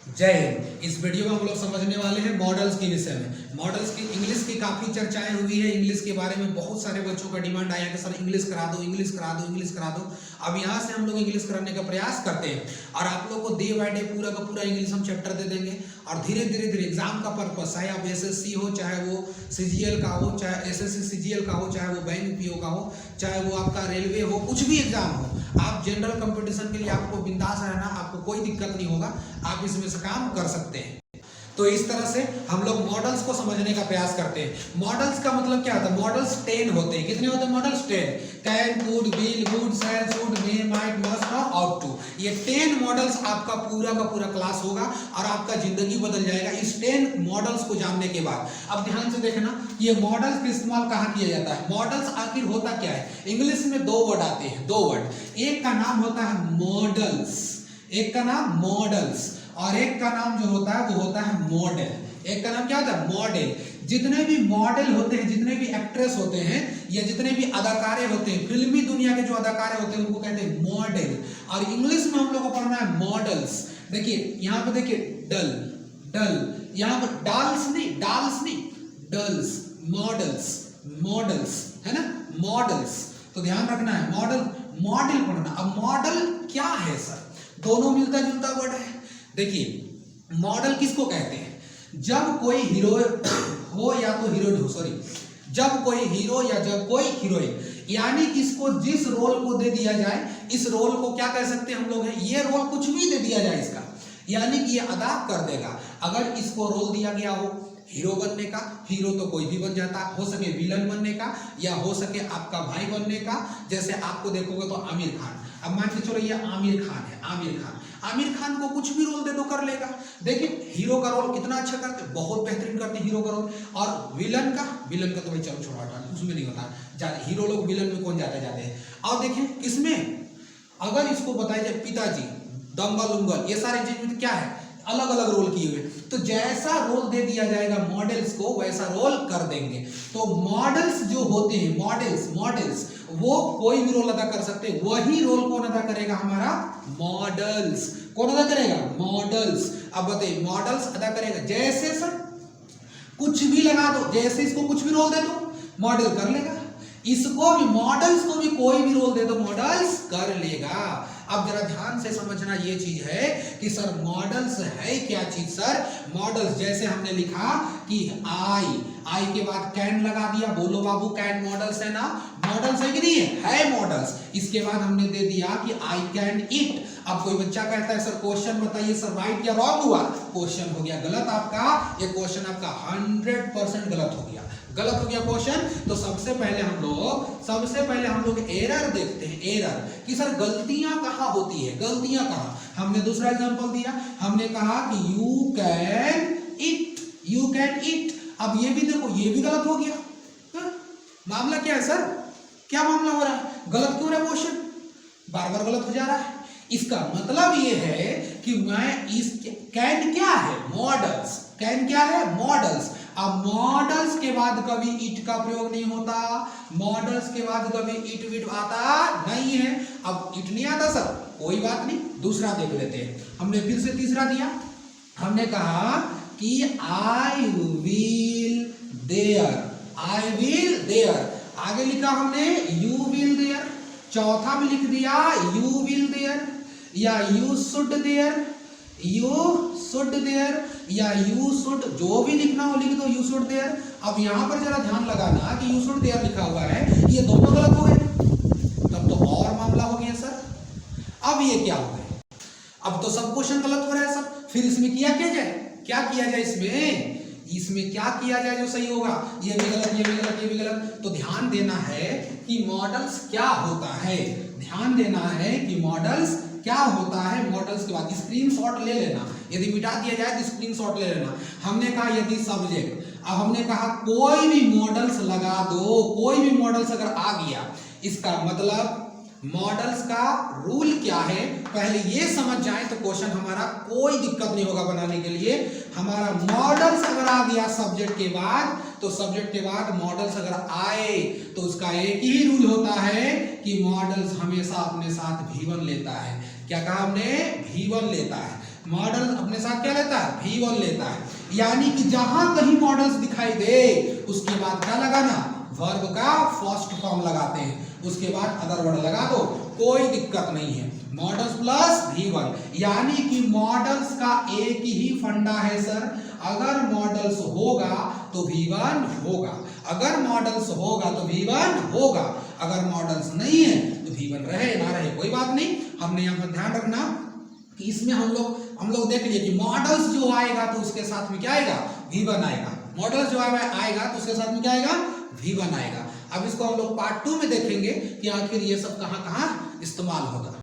जय हिंद। इस वीडियो में हम लोग समझने वाले हैं मॉडल्स के विषय में। मॉडल्स की इंग्लिश की काफी चर्चाएं हुई है। इंग्लिश के बारे में बहुत सारे बच्चों का डिमांड आया कि सर इंग्लिश करा दो, इंग्लिश करा दो, इंग्लिश करा दो। अब यहाँ से हम लोग इंग्लिश कराने का प्रयास करते हैं और आप लोग को डे बाय डे पूरा का पूरा इंग्लिश हम चैप्टर दे देंगे। और धीरे धीरे एग्जाम का पर्पस, चाहे आप एसएससी हो, चाहे वो सीजीएल का हो, चाहे एसएससी सीजीएल का हो, चाहे वो बैंक पीओ का हो, चाहे वो आपका रेलवे हो, कुछ भी एग्जाम हो, आप जनरल कंपटीशन के लिए आपको बिंदास रहना, आपको कोई दिक्कत नहीं होगा, आप इसमें से काम कर सकते हैं। तो इस तरह से हम लोग मॉडल्स को समझने का प्रयास करते हैं। मॉडल्स का मतलब क्या होता है? मॉडल्स 10 होते हैं। कितने होते हैं modals? 10। Can, could, will, would, shall, should, may, might, must और आउट टू। ये 10 मॉडल्स आपका पूरा का पूरा क्लास होगा और आपका जिंदगी बदल जाएगा इस 10 मॉडल्स को जानने के बाद। अब ध्यान से देखना, ये मॉडल्स का इस्तेमाल कहाँ किया जाता है? मॉडल्स आखिर होता क्या है? इंग्लिश में 2 वर्ड आते हैं, 2 वर्ड। एक का नाम होता है मॉडल्स, एक का नाम मॉडल्स, और एक का नाम जो होता है वो होता है मॉडल। एक का नाम क्या होता है? मॉडल। जितने भी मॉडल होते हैं, जितने भी एक्ट्रेस होते हैं या जितने भी अदाकारे होते हैं, फिल्मी दुनिया के जो अदाकारे होते हैं उनको कहते हैं मॉडल। और इंग्लिश में हम लोग को पढ़ना है मॉडल्स। देखिए यहाँ पे, देखिए डल, डल, यहाँ पर डाल्स नहीं, डाल्स नहीं, डल्स, मॉडल्स, मॉडल्स है ना, मॉडल्स। तो ध्यान रखना है, मॉडल, मॉडल पढ़ना। अब मॉडल क्या है सर? दोनों मिलता जुलता वर्ड है। देखिए मॉडल किसको कहते हैं? जब कोई हीरो हो या तो हीरोइन हो, सॉरी, जब कोई हीरो या जब कोई हीरोइन, यानी इसको जिस रोल को दे दिया जाए, इस रोल को क्या कह सकते हैं हम लोग? है ये रोल कुछ भी दे दिया जाए इसका, यानी कि ये अदा कर देगा। अगर इसको रोल दिया गया हो हीरो बनने का, हीरो तो कोई भी बन जाता, हो सके विलन बनने का या हो सके आपका भाई बनने का। जैसे आपको देखोगे तो आमिर खान, अब मान के चलो ये आमिर खान है, आमिर खान, आमिर खान को कुछ भी रोल दे दो कर लेगा। देखिए हीरो का रोल कितना अच्छा करते, बहुत बेहतरीन करते हीरो का रोल। और विलन का, विलन का तो भाई चलो छोड़ा हटा, उसमें नहीं होता, हीरो लोग विलन में कौन जाते हैं। और देखिए किसमें, अगर इसको बताया जाए पिताजी, दंगल उंगल, ये सारी चीज में क्या है? अलग अलग रोल किए हुए। तो जैसा रोल दे दिया जाएगा मॉडल्स को, वैसा रोल कर देंगे। तो मॉडल्स जो होते हैं, मॉडल्स, मॉडल्स वो कोई भी रोल अदा कर सकते हैं। वही रोल कौन अदा करेगा? हमारा मॉडल्स। कौन अदा करेगा? मॉडल्स। अब बताइए मॉडल्स अदा करेगा। जैसे सर कुछ भी लगा दो, जैसे इसको कुछ भी रोल दे दो मॉडल कर लेगा, इसको भी, मॉडल्स को भी कोई भी रोल दे दो मॉडल्स कर लेगा। अब जरा ध्यान से समझना ये चीज है कि सर मॉडल्स है क्या चीज? सर मॉडल्स जैसे हमने लिखा कि आई, आई के बाद कैन लगा दिया, बोलो बाबू कैन मॉडल्स है ना, मॉडल्स है कि नहीं है मॉडल्स। इसके बाद हमने दे दिया कि आई कैन इट। अब कोई बच्चा कहता है सर क्वेश्चन बताइए सर राइट या रॉन्ग हुआ? क्वेश्चन हो गया गलत आपका, ये क्वेश्चन आपका 100% गलत हो गया, गलत हो गया क्वेश्चन। तो सबसे पहले हम लोग एरर देखते हैं, एरर कि सर गलतियां कहां होती है, गलतियां कहां। हमने दूसरा एग्जांपल दिया, हमने कहा कि you can it, you can it. अब ये भी देखो, ये भी गलत हो गया। मामला क्या है सर? क्या मामला हो रहा है? गलत क्यों रहा है क्वेश्चन? बार बार गलत हो जा रहा है। इसका मतलब ये है कि मैं इस कैन क्या है? मॉडल्स। कैन क्या है? मॉडल्स। अब मॉडल्स के बाद कभी इट का प्रयोग नहीं होता, मॉडल्स के बाद कभी इट विट आता नहीं है। अब इट नहीं आता सर, कोई बात नहीं, दूसरा देख लेते हैं। हमने फिर से तीसरा दिया, हमने कहा कि I will there, I will there. आगे लिखा हमने यू विल देयर। चौथा में लिख दिया यू विल देयर या you should there, you should there या यू शुड, जो भी लिखना हो लिख दो, यू शुड देयर। अब यहां पर जरा ध्यान लगाना कि यू शुड देयर लिखा हुआ है, ये दोनों गलत हो गए, तब तो और मामला हो गया सर। अब ये क्या हो गए? अब तो सब क्वेश्चन गलत हो रहा है सर। फिर इसमें किया क्या जाए? क्या किया जाए इसमें? इसमें क्या किया जाए जो सही होगा? ये भी गलत, ये भी गलत, ये भी गलत। तो ध्यान देना है कि मॉडल्स क्या होता है, ध्यान देना है कि मॉडल्स क्या होता है। मॉडल्स के बाद स्क्रीनशॉट ले लेना, यदि मिटा दिया जाए तो स्क्रीनशॉट ले लेना। हमने कहा यदि सब्जेक्ट, अब हमने कहा कोई भी मॉडल्स लगा दो, कोई भी मॉडल्स अगर आ गया, इसका मतलब मॉडल्स का रूल क्या है पहले ये समझ जाए तो क्वेश्चन हमारा कोई दिक्कत नहीं होगा बनाने के लिए। हमारा मॉडल्स अगर आ गया सब्जेक्ट के बाद, तो सब्जेक्ट के बाद मॉडल्स अगर आए तो उसका एक ही रूल होता है कि मॉडल्स हमेशा अपने साथ V1 लेता है। क्या कहा हमने? V1 लेता है। मॉडल अपने साथ क्या लेता है, V1 लेता है। यानी कि जहां कहीं मॉडल्स दिखाई दे उसके बाद क्या लगाना, वर्ब का फर्स्ट फॉर्म लगाते हैं, उसके बाद अदर वर्ड लगा दो, कोई दिक्कत नहीं है। मॉडल्स प्लस V1, यानी कि मॉडल्स का एक ही फंडा है सर, अगर मॉडल्स होगा तो V1 होगा, अगर मॉडल्स होगा तो V1 होगा, अगर मॉडल्स नहीं है तो V1 रहे ना रहे कोई बात नहीं। हमने यहाँ पर ध्यान रखना कि इसमें हम लोग देख लिए कि मॉडल्स जो आएगा तो उसके साथ में क्या आएगा, V1 आएगा। मॉडल्स जो आएगा तो उसके साथ में क्या आएगा, V1 आएगा। अब इसको हम लोग पार्ट 2 में देखेंगे कि आखिर ये सब कहाँ कहाँ इस्तेमाल होगा।